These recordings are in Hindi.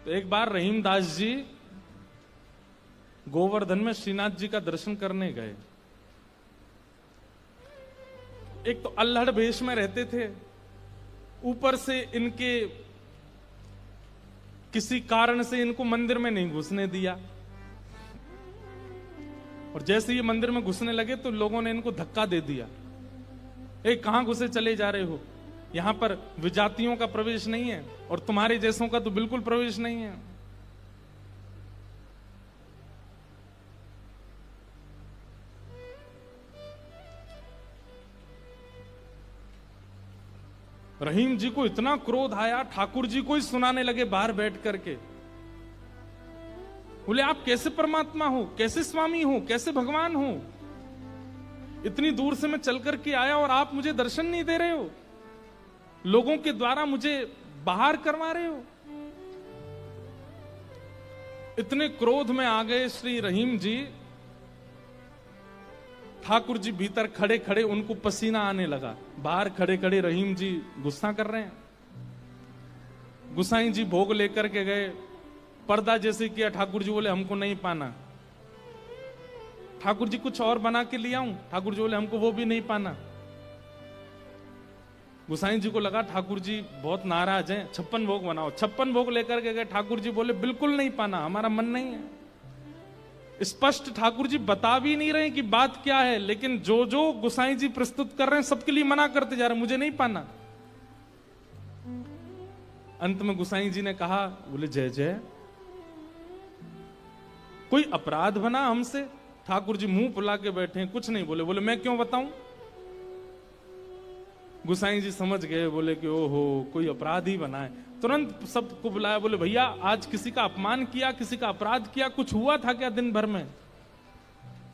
तो एक बार रहीमदास जी गोवर्धन में श्रीनाथ जी का दर्शन करने गए। एक तो अल्हड़ वेश में रहते थे, ऊपर से इनके किसी कारण से इनको मंदिर में नहीं घुसने दिया, और जैसे ये मंदिर में घुसने लगे तो लोगों ने इनको धक्का दे दिया। कहां घुसे चले जा रहे हो, यहां पर विजातियों का प्रवेश नहीं है और तुम्हारे जैसों का तो बिल्कुल प्रवेश नहीं है। रहीम जी को इतना क्रोध आया, ठाकुर जी को ही सुनाने लगे बाहर बैठ करके। बोले आप कैसे परमात्मा हो, कैसे स्वामी हो, कैसे भगवान हो? इतनी दूर से मैं चल करके आया और आप मुझे दर्शन नहीं दे रहे हो, लोगों के द्वारा मुझे बाहर करवा रहे हो। इतने क्रोध में आ गए श्री रहीम जी। ठाकुर जी भीतर खड़े खड़े उनको पसीना आने लगा, बाहर खड़े खड़े रहीम जी गुस्सा कर रहे हैं। गुसाई जी भोग लेकर के गए, पर्दा जैसे किया, ठाकुर जी बोले हमको नहीं पाना। ठाकुर जी कुछ और बना के ले आऊं, ठाकुर जी बोले हमको वो भी नहीं पाना। गुसाई जी को लगा ठाकुर जी बहुत नाराज हैं, 56 भोग बनाओ। 56 भोग लेकर के गए, ठाकुर जी बोले बिल्कुल नहीं पाना, हमारा मन नहीं है। स्पष्ट ठाकुर जी बता भी नहीं रहे कि बात क्या है, लेकिन जो जो गुसाई जी प्रस्तुत कर रहे हैं सबके लिए मना करते जा रहे हैं, मुझे नहीं पाना। अंत में गुसाई जी ने कहा, बोले जय जय, कोई अपराध बना हमसे? ठाकुर जी मुंह फुला के बैठे हैं, कुछ नहीं बोले। बोले मैं क्यों बताऊं? गुसाई जी समझ गए, बोले कि ओहो कोई अपराध ही बना है। तुरंत सबको बुलाया, बोले भैया आज किसी का अपमान किया, किसी का अपराध किया, कुछ हुआ था क्या दिन भर में?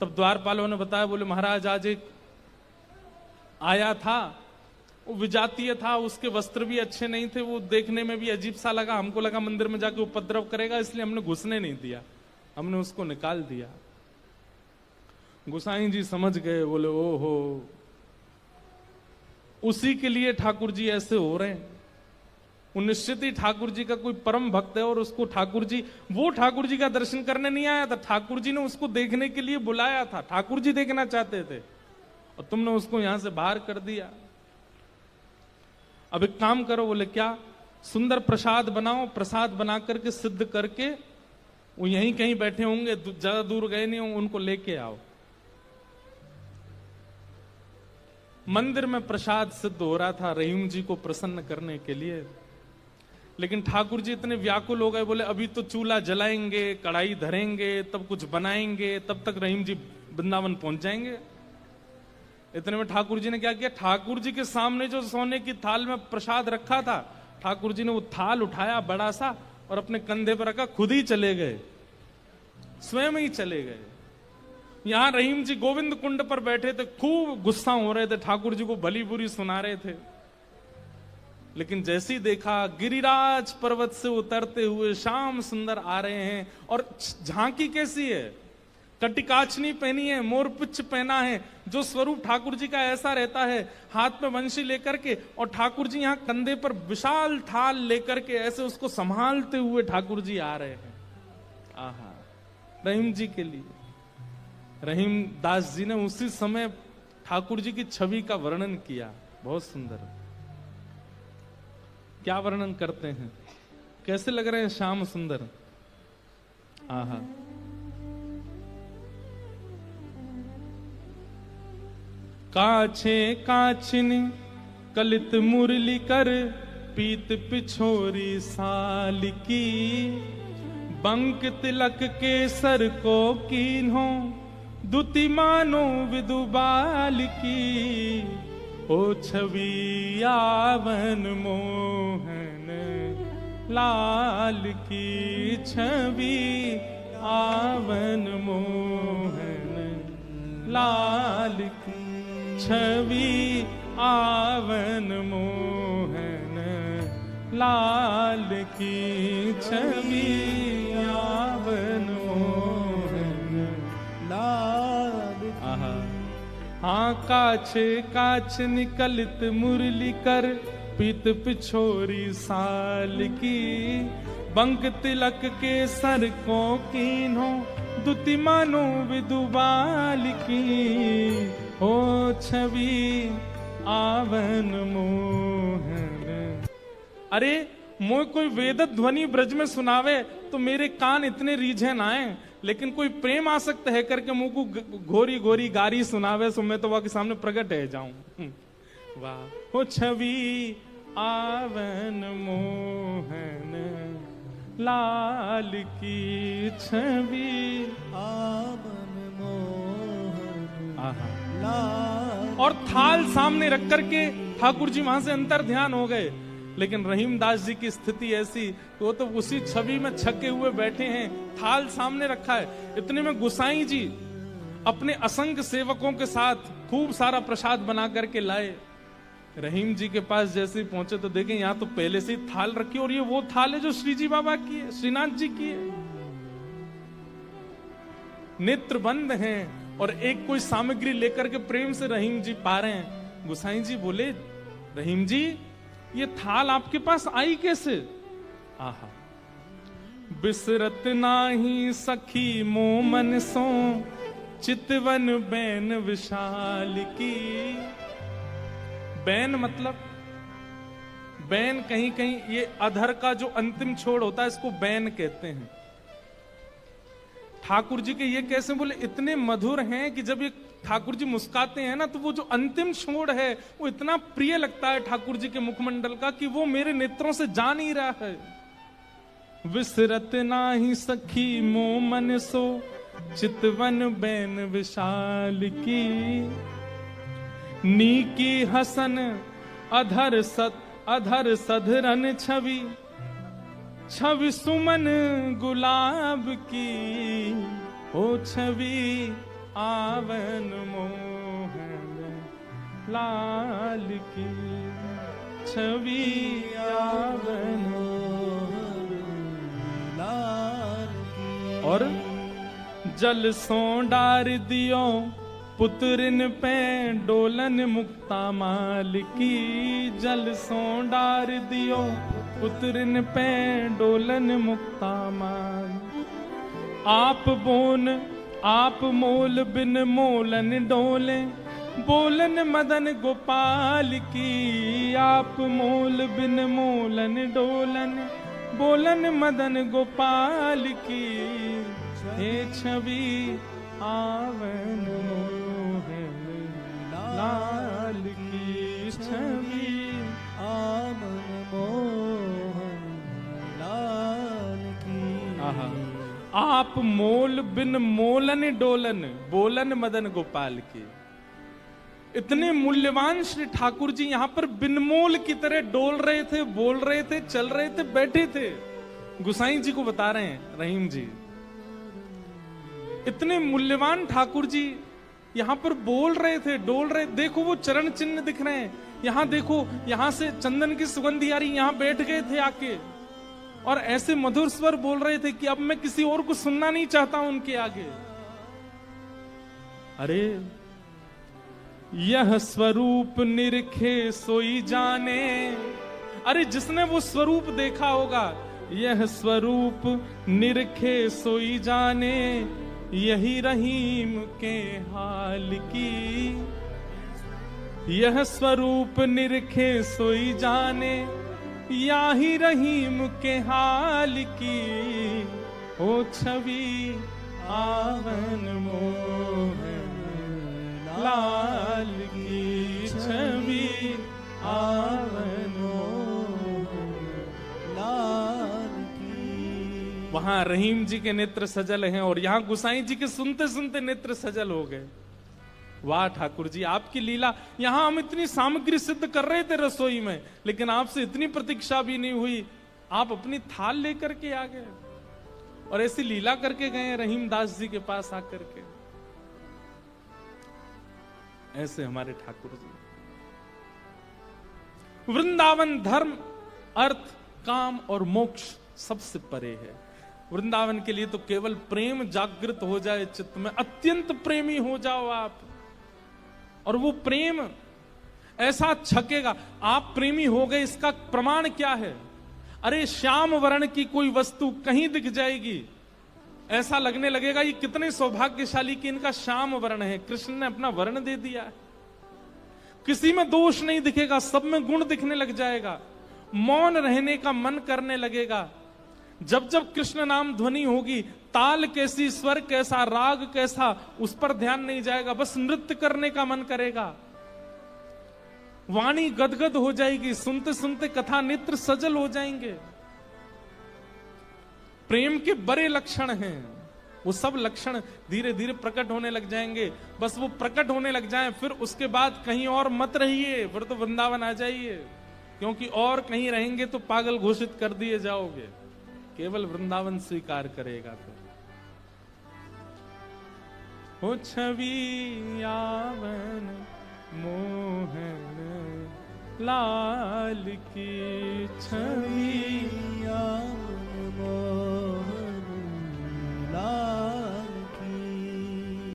तब द्वारपालों ने बताया, बोले महाराज आज एक आया था, वो विजातीय था, उसके वस्त्र भी अच्छे नहीं थे, वो देखने में भी अजीब सा लगा, हमको लगा मंदिर में जाके उपद्रव करेगा, इसलिए हमने घुसने नहीं दिया, हमने उसको निकाल दिया। गुसाई जी समझ गए, बोले ओहो उसी के लिए ठाकुर जी ऐसे हो रहे हैं। वो निश्चित ही ठाकुर जी का कोई परम भक्त है और उसको ठाकुर जी, वो ठाकुर जी का दर्शन करने नहीं आया था, ठाकुर जी ने उसको देखने के लिए बुलाया था, ठाकुर जी देखना चाहते थे और तुमने उसको यहां से बाहर कर दिया। अब एक काम करो। बोले क्या? सुंदर प्रसाद बनाओ, प्रसाद बना करके सिद्ध करके, वो यहीं कहीं बैठे होंगे, ज्यादा दूर गए नहीं होंगे, उनको लेके आओ। मंदिर में प्रसाद सिद्ध हो रहा था रहीम जी को प्रसन्न करने के लिए, लेकिन ठाकुर जी इतने व्याकुल हो गए, बोले अभी तो चूल्हा जलाएंगे, कढ़ाई धरेंगे, तब कुछ बनाएंगे, तब तक रहीम जी वृंदावन पहुंच जाएंगे। इतने में ठाकुर जी ने क्या किया, ठाकुर जी के सामने जो सोने की थाल में प्रसाद रखा था, ठाकुर जी ने वो थाल उठाया बड़ा सा और अपने कंधे पर रखा, खुद ही चले गए, स्वयं ही चले गए। यहां रहीम जी गोविंद कुंड पर बैठे थे, खूब गुस्सा हो रहे थे, ठाकुर जी को भली बुरी सुना रहे थे। लेकिन जैसे ही देखा गिरिराज पर्वत से उतरते हुए श्याम सुंदर आ रहे हैं, और झांकी कैसी है, कटिकाचनी पहनी है, मोरपिच्छ पहना है, जो स्वरूप ठाकुर जी का ऐसा रहता है, हाथ में वंशी लेकर के, और ठाकुर जी यहाँ कंधे पर विशाल थाल लेकर के ऐसे उसको संभालते हुए ठाकुर जी आ रहे हैं। आहा, रहीम जी के लिए रहीम दास जी ने उसी समय ठाकुर जी की छवि का वर्णन किया, बहुत सुंदर। क्या वर्णन करते हैं, कैसे लग रहे हैं श्याम सुंदर? आहा, काछे काछिन कलित मुरली कर, पीत पिछोरी साल की, बंक तिलक के सर को कीन्हो, दुति मानो विदुबाल की, ओ छवि आवन मोहन लाल की, छवि आवन मोहन लाल की, छवि आवन मोहन लाल की, छवि आवन मोहन लाल की। हाँ काछे काछ निकलित मुरली कर, पीत पिछोरी साल की, बंक तिलक के सर को कीन्हो दुति मानो विदुबाल की हो छवि आवन मोहन। अरे मोह कोई वेद ध्वनि ब्रज में सुनावे तो मेरे कान इतने रीझे ना आए, लेकिन कोई प्रेम आसक्त है करके मुंह को घोरी घोरी गारी सुनावे सो मैं तो वह के सामने प्रकट है जाऊं। वाह हो छवि आवन मोहन लाल की छवि आवन मोहन आहा। लाल। और थाल सामने रख करके ठाकुर जी वहां से अंतर ध्यान हो गए, लेकिन रहीमदास जी की स्थिति ऐसी वो तो उसी छवि में छके हुए बैठे हैं, थाल सामने रखा है। इतने में गुसाई जी अपने असंख्य सेवकों के साथ खूब सारा प्रसाद बना करके लाए। रहीम जी के पास जैसे ही पहुंचे तो देखें यहाँ तो पहले से ही थाल रखी, और ये वो थाल है जो श्री जी बाबा की है, श्रीनाथ जी की है। नेत्र बंद हैं और एक कोई सामग्री लेकर के प्रेम से रहीम जी पा रहे हैं। गुसाई जी बोले रहीम जी ये थाल आपके पास आई कैसे? आहा। बिसरत नाही सखी मोमन सो चितवन बैन विशाल की। बैन मतलब बैन कहीं कहीं ये अधर का जो अंतिम छोड़ होता है इसको बैन कहते हैं। ठाकुर जी के ये कैसे बोले इतने मधुर हैं कि जब ये ठाकुर जी मुस्काते हैं ना तो वो जो अंतिम छोड़ है वो इतना प्रिय लगता है ठाकुर जी के मुखमंडल का कि वो मेरे नेत्रों से जा नहीं रहा है। विसरत नाही सखी मोमन सो चितवन बैन विशाल की। नीकी हसन अधर सधरन छवि छवि सुमन गुलाब की हो छवि आवन मोहन लाल की छवि आवन लाल की। और जल सो डार दियो पुत्रिन पे डोलन मुक्ता माल की। जल सो डार दियो पुत्रिन पे डोलन मुक्ता माल। आप मोल बिन मोलन डोले बोलन मदन गोपाल की। आप मोल बिन मोलन डोलन बोलन मदन गोपाल की। हे छवि आवन मोहन लाल की छवि आवन मोहन लाल की। आहा। आप मोल बिन मोलन डोलन बोलन मदन गोपाल की। इतने मूल्यवान श्री ठाकुर जी यहाँ पर बिनमोल की तरह डोल रहे थे, बोल रहे थे, चल रहे थे, बैठे थे। गुसाई जी को बता रहे हैं रहीम जी इतने मूल्यवान ठाकुर जी यहाँ पर बोल रहे थे, डोल रहे। देखो वो चरण चिन्ह दिख रहे हैं, यहाँ देखो, यहाँ से चंदन की सुगंधी आ रही, यहाँ बैठ गए थे आके और ऐसे मधुर स्वर बोल रहे थे कि अब मैं किसी और को सुनना नहीं चाहता उनके आगे। अरे यह स्वरूप निरखे सोई जाने। अरे जिसने वो स्वरूप देखा होगा, यह स्वरूप निरखे सोई जाने, यही रहीम के हाल की। यह स्वरूप निरखे सोई जाने, यही रहीम के हाल की। ओ छवि आवन मोहन लाल की छवि आवन लाल की। वहां रहीम जी के नेत्र सजल हैं और यहाँ गुसाई जी के सुनते सुनते नेत्र सजल हो गए। वाह ठाकुर जी आपकी लीला। यहां हम इतनी सामग्री सिद्ध कर रहे थे रसोई में, लेकिन आपसे इतनी प्रतीक्षा भी नहीं हुई, आप अपनी थाल लेकर के आ गए और ऐसी लीला करके गए रहीम दास जी के पास आकर के। ऐसे हमारे ठाकुर जी। वृंदावन धर्म अर्थ काम और मोक्ष सबसे परे है। वृंदावन के लिए तो केवल प्रेम जागृत हो जाए चित्त में, अत्यंत प्रेमी हो जाओ आप, और वो प्रेम ऐसा छकेगा। आप प्रेमी हो गए इसका प्रमाण क्या है? अरे श्याम वर्ण की कोई वस्तु कहीं दिख जाएगी, ऐसा लगने लगेगा ये कितने सौभाग्यशाली कि इनका श्याम वर्ण है। कृष्ण ने अपना वर्ण दे दिया है। किसी में दोष नहीं दिखेगा, सब में गुण दिखने लग जाएगा। मौन रहने का मन करने लगेगा। जब जब कृष्ण नाम ध्वनि होगी, ताल कैसी, स्वर कैसा, राग कैसा, उस पर ध्यान नहीं जाएगा, बस नृत्य करने का मन करेगा। वाणी गदगद हो जाएगी, सुनते सुनते कथा नेत्र सजल हो जाएंगे। प्रेम के बड़े लक्षण हैं, वो सब लक्षण धीरे धीरे प्रकट होने लग जाएंगे। बस वो प्रकट होने लग जाएं, फिर उसके बाद कहीं और मत रहिए, फिर तो वृंदावन आ जाइए, क्योंकि और कहीं रहेंगे तो पागल घोषित कर दिए जाओगे। केवल वृंदावन स्वीकार करेगा तो। हो छवि यावन मोहन लाल की, छवि या